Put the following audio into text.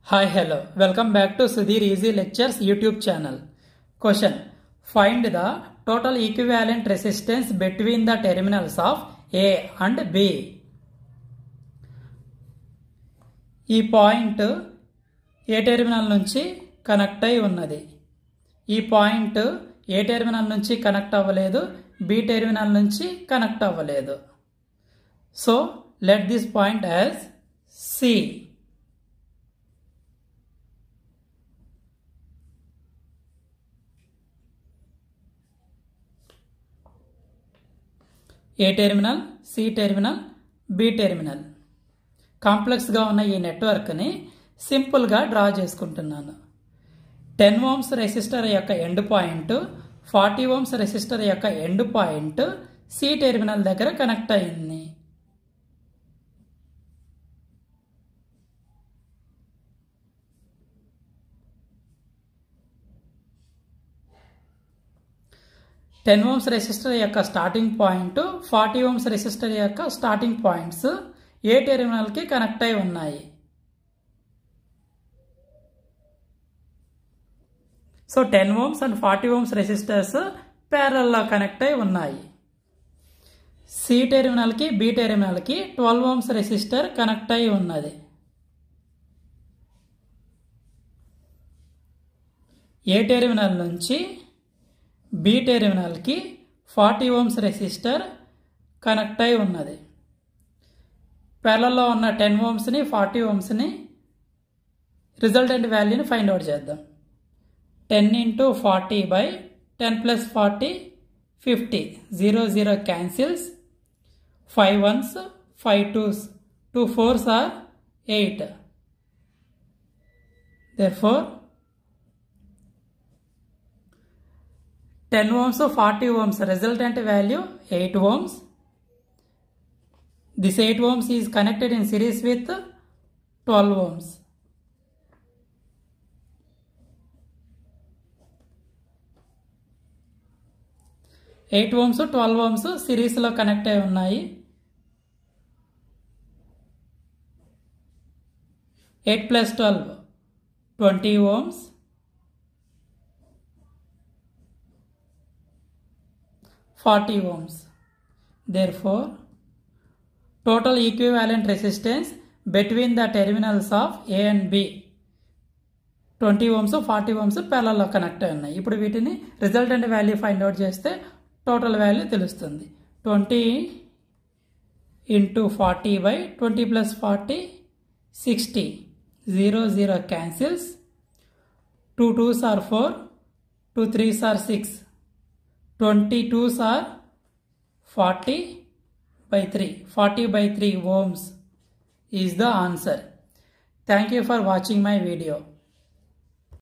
Hi, hello. Welcome back to Sudhir Easy Lectures YouTube channel. Question. Find the total equivalent resistance between the terminals of A and B. ఈ point A terminal నుంచి connect అయి ఉన్నది. ఈ point A terminal నుంచి connect అవ్వలేదు, B terminal నుంచి connect అవ్వలేదు. So let this point as C. A terminal, C terminal, B terminal. కాంప్లెక్స్గా ఉన్న ఈ నెట్వర్క్ని సింపుల్గా డ్రా చేసుకుంటున్నాను. 10 ohms రెసిస్టర్ యొక్క ఎండ్ పాయింట్, 40 ohms రెసిస్టర్ యొక్క ఎండ్ పాయింట్ సి టెర్మినల్ దగ్గర కనెక్ట్ అయింది. టెన్ ohms రెసిస్టర్ యొక్క స్టార్టింగ్ పాయింట్, 40 ohms రెసిస్టర్ యొక్క స్టార్టింగ్ పాయింట్స్ ఏ టెర్మినల్కి కనెక్ట్ అయి ఉన్నాయి. So 10 ohms and 40 ohms resistors ప్యారల్లో కనెక్ట్ అయి ఉన్నాయి. సి టెర్మినల్కి బి టెర్మినల్కి 12 ohms రెసిస్టర్ కనెక్ట్ అయి ఉన్నది. ఏ టెర్మినల్ నుంచి బి టెర్మినల్కి 40 ohms రెసిస్టర్ కనెక్ట్ అయి ఉన్నది. ప్యారలల్లో ఉన్న 10 ohmsని 40 ohmsని రిజల్టెంట్ వాల్యూని ఫైండ్ అవుట్ చేద్దాం. 10 into 40 by 10 plus 40 50. 0 0 cancels. 5 ones, 5 twos, 2 fours are 8. Therefore 10 ohms 40 ohms resultant value 8 ohms. This 8 ohms is connected in series with 12 ohms. Eight ohms 12 ohms సిరీస్లో connect అయి ఉన్నాయి. 8 plus 12 20 ohms. 40 ohms. Therefore, total equivalent resistance between the terminals of A and B 20 ohms 40 ohms ప్యారలల్లో connect అయి ఉన్నాయి. ఇప్పుడు వీటిని resultant value find out చేస్తే total value తెలుస్తుంది. 20 into 40 by 20 plus 40 60. 0 0 cancels. 2 2s are 4, 2 3s are 6. 22s are 40 by 3. 40 by 3 ohms is the answer. Thank you for watching my video.